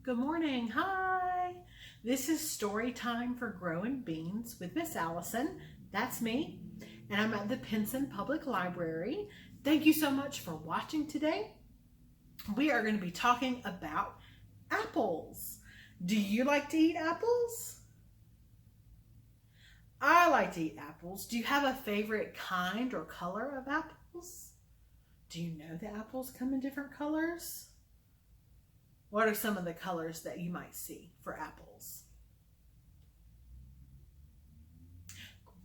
Good morning. Hi. This is story time for Growing Beans with Miss Allison. That's me. And I'm at the Pinson Public Library. Thank you so much for watching today. We are going to be talking about apples. Do you like to eat apples? I like to eat apples. Do you have a favorite kind or color of apples? Do you know that apples come in different colors? What are some of the colors that you might see for apples?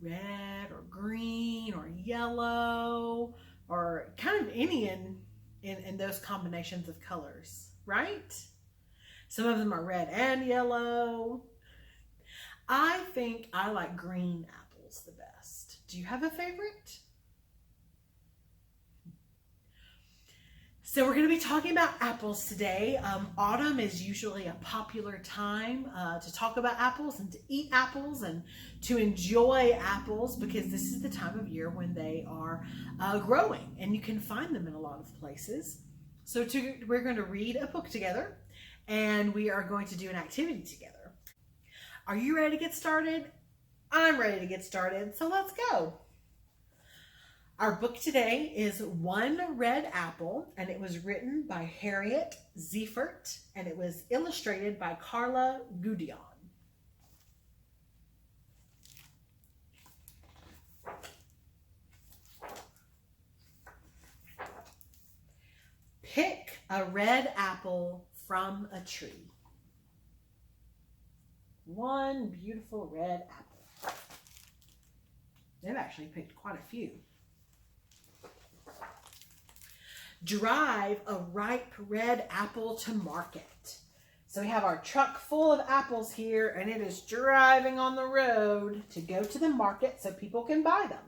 Red or green or yellow or kind of any in those combinations of colors, right? Some of them are red and yellow. I think I like green apples the best. Do you have a favorite? So we're going to be talking about apples today. Autumn is usually a popular time to talk about apples and to eat apples and to enjoy apples because this is the time of year when they are growing and you can find them in a lot of places. So we're going to read a book together and we are going to do an activity together. Are you ready to get started? I'm ready to get started, so let's go. Our book today is One Red Apple, and it was written by Harriet Ziefert, and it was illustrated by Carla Gudjon. Pick a red apple from a tree. One beautiful red apple. They've actually picked quite a few. Drive a ripe red apple to market. So we have our truck full of apples here and it is driving on the road to go to the market so people can buy them.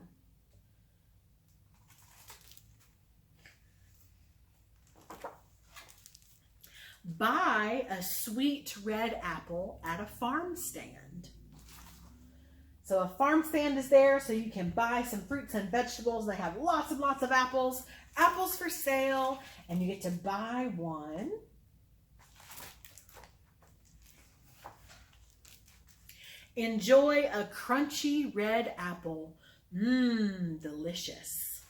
Buy a sweet red apple at a farm stand. So a farm stand is there so you can buy some fruits and vegetables. They have lots and lots of apples. Apples for sale, and you get to buy one. Enjoy a crunchy red apple. Delicious.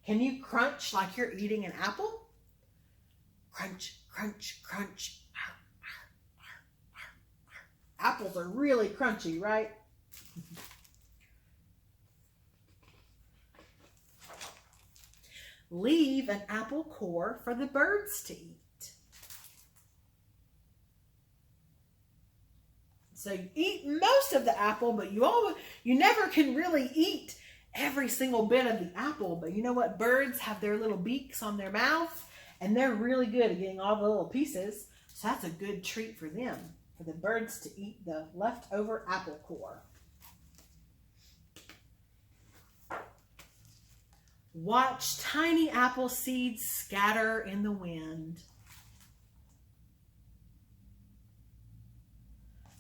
Can you crunch like you're eating an apple? Crunch, crunch, crunch. Apples are really crunchy, right? Leave an apple core for the birds to eat. So you eat most of the apple, but you never can really eat every single bit of the apple. But you know what? Birds have their little beaks on their mouth, and they're really good at getting all the little pieces. So that's a good treat for them, for the birds to eat the leftover apple core. Watch tiny apple seeds scatter in the wind.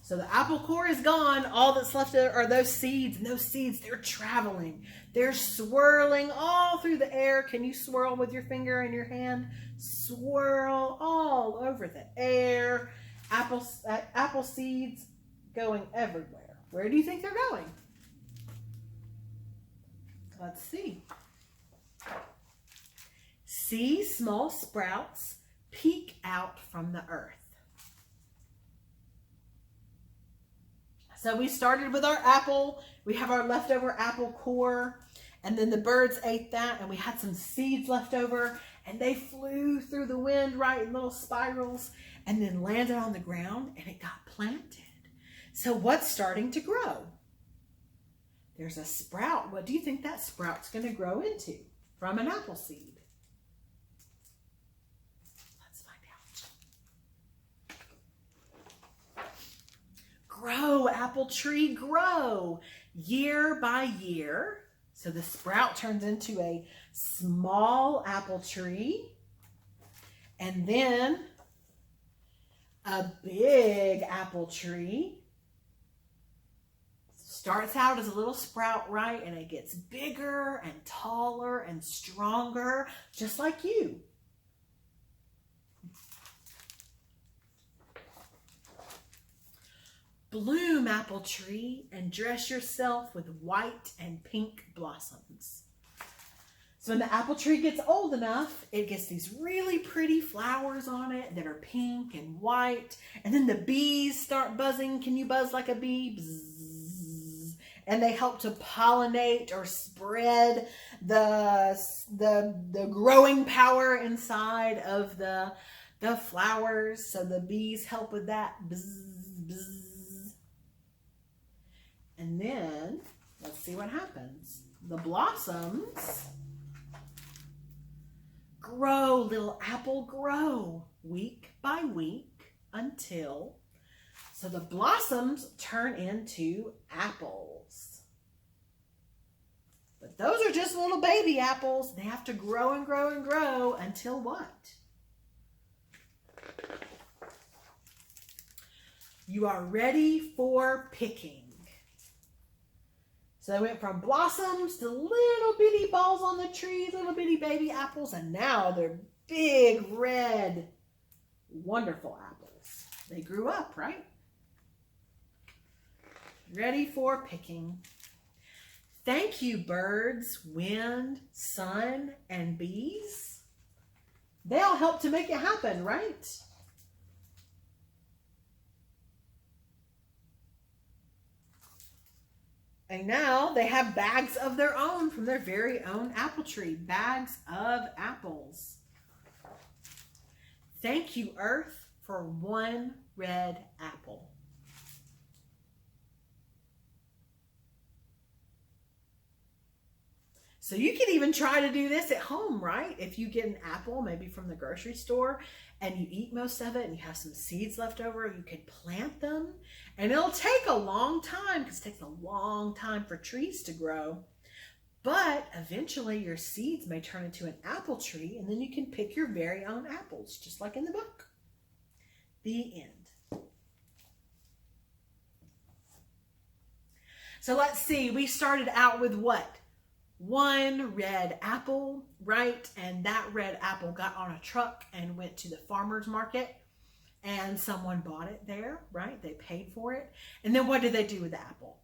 So the apple core is gone. All that's left are those seeds, and those seeds, they're traveling. They're swirling all through the air. Can you swirl with your finger and your hand? Swirl all over the air. Apple seeds going everywhere. Where do you think they're going? Let's see. See small sprouts peek out from the earth. So we started with our apple. We have our leftover apple core, and then the birds ate that, and we had some seeds left over, and they flew through the wind, right, in little spirals, and then landed on the ground, and it got planted. So what's starting to grow? There's a sprout. What do you think that sprout's going to grow into from an apple seed? Grow, apple tree, grow year by year. So the sprout turns into a small apple tree, and then a big apple tree. Starts out as a little sprout, right? And it gets bigger and taller and stronger, just like you. Bloom, apple tree, and dress yourself with white and pink blossoms. So when the apple tree gets old enough, it gets these really pretty flowers on it that are pink and white. And then the bees start buzzing. Can you buzz like a bee? Bzzz. And they help to pollinate or spread the growing power inside of the flowers. So the bees help with that. Bzzz, bzzz. And then let's see what happens. The blossoms grow, little apple, grow week by week until, so the blossoms turn into apples. But those are just little baby apples. They have to grow and grow and grow until what? You are ready for picking. So they went from blossoms to little bitty balls on the tree, little bitty baby apples, and now they're big, red, wonderful apples. They grew up, right? Ready for picking. Thank you, birds, wind, sun, and bees. They all help to make it happen, right? And now they have bags of their own from their very own apple tree. Bags of apples. Thank you, Earth, for one red apple. So you can even try to do this at home, right? If you get an apple, maybe from the grocery store, and you eat most of it and you have some seeds left over, you could plant them. And it'll take a long time because it takes a long time for trees to grow. But eventually your seeds may turn into an apple tree, and then you can pick your very own apples, just like in the book. The end. So let's see, we started out with what? One red apple, right? And that red apple got on a truck and went to the farmer's market, and someone bought it there, right? They paid for it. And then what did they do with the apple?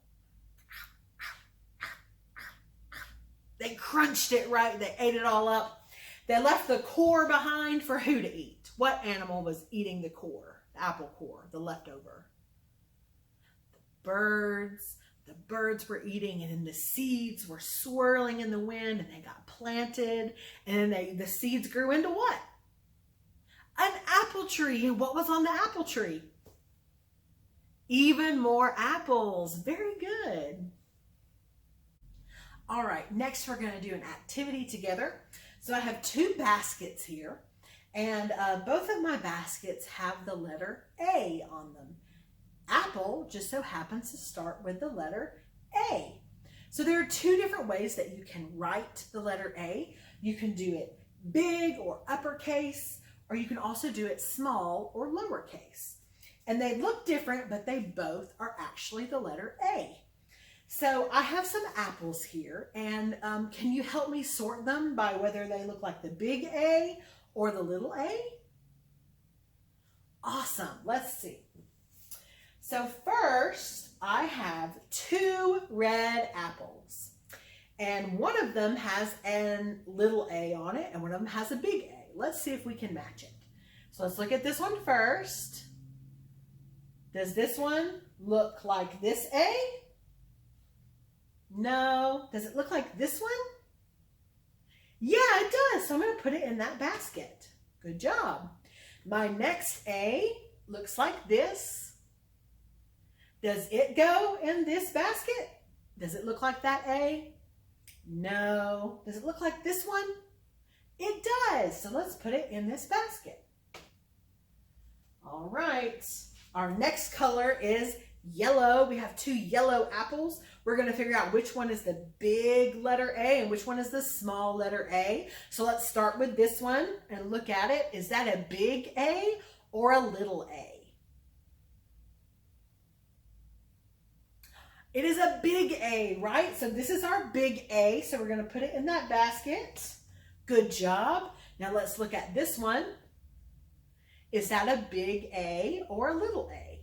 They crunched it, right? They ate it all up. They left the core behind for who to eat? What animal was eating the core? The apple core, the leftover. The birds. The birds were eating, and then the seeds were swirling in the wind, and they got planted, and then the seeds grew into what? An apple tree. And what was on the apple tree? Even more apples. Very good. All right, next we're going to do an activity together. So I have two baskets here, and both of my baskets have the letter A on them. Apple just so happens to start with the letter A. So there are two different ways that you can write the letter A. You can do it big or uppercase, or you can also do it small or lowercase. And they look different, but they both are actually the letter A. So I have some apples here, and can you help me sort them by whether they look like the big A or the little a? Awesome. Let's see. So first, I have two red apples, and one of them has a little a on it, and one of them has a big A. Let's see if we can match it. So let's look at this one first. Does this one look like this A? No. Does it look like this one? Yeah, it does. So I'm going to put it in that basket. Good job. My next A looks like this. Does it go in this basket? Does it look like that A? No. Does it look like this one? It does. So let's put it in this basket. All right. Our next color is yellow. We have two yellow apples. We're going to figure out which one is the big letter A and which one is the small letter A. So let's start with this one and look at it. Is that a big A or a little a? It is a big A, right? So this is our big A. So we're going to put it in that basket. Good job. Now let's look at this one. Is that a big A or a little a?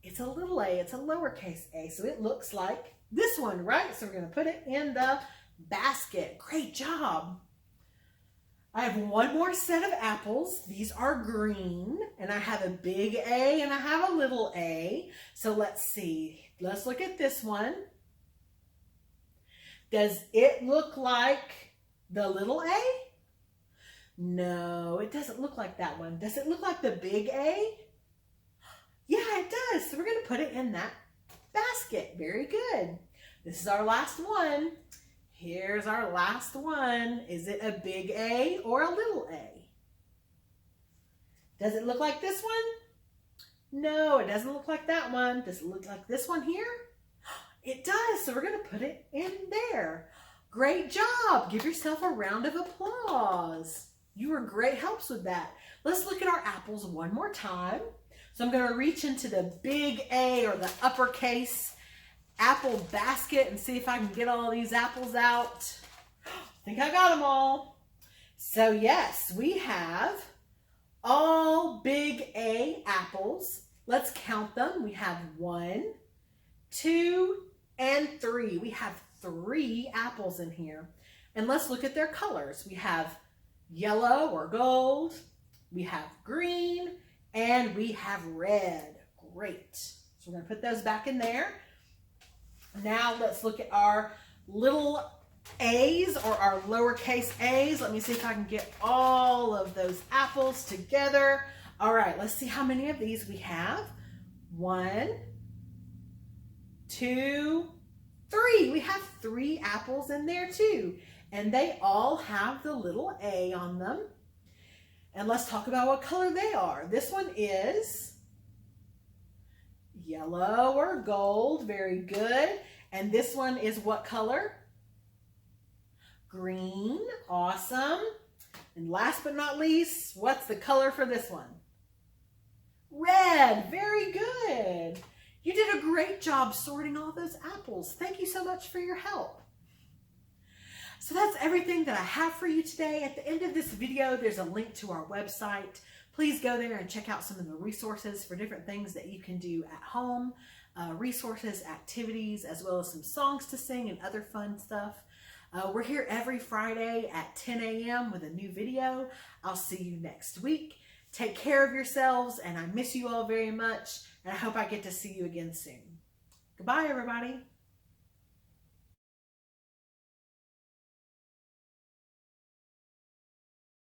It's a little a, it's a lowercase a. So it looks like this one, right? So we're going to put it in the basket. Great job. I have one more set of apples. These are green, and I have a big A and I have a little a. So let's see. Let's look at this one. Does it look like the little a? No, it doesn't look like that one. Does it look like the big A? Yeah, it does. So we're going to put it in that basket. Very good. This is our last one. Here's our last one. Is it a big A or a little a? Does it look like this one? No, it doesn't look like that one. Does it look like this one here? It does. So we're going to put it in there. Great job. Give yourself a round of applause. You were great helps with that. Let's look at our apples one more time. So I'm going to reach into the big A or the uppercase apple basket and see if I can get all these apples out. I think I got them all. So yes, we have all big A apples. Let's count them. We have 1, 2, and 3. We have 3 apples in here. And let's look at their colors. We have yellow or gold, we have green, and we have red. Great. So we're going to put those back in there. Now let's look at our little A's or our lowercase a's. Let me see if I can get all of those apples together. All right, let's see how many of these we have. 1, 2, 3. We have 3 apples in there too. And they all have the little A on them. And let's talk about what color they are. This one is yellow or gold. Very good. And this one is what color? Green. Awesome. And last but not least, what's the color for this one? Red. Very good. You did a great job sorting all those apples. Thank you so much for your help. So that's everything that I have for you today. At the end of this video, there's a link to our website. Please go there and check out some of the resources for different things that you can do at home, resources, activities, as well as some songs to sing and other fun stuff. We're here every Friday at 10 a.m. with a new video. I'll see you next week. Take care of yourselves, and I miss you all very much, and I hope I get to see you again soon. Goodbye, everybody.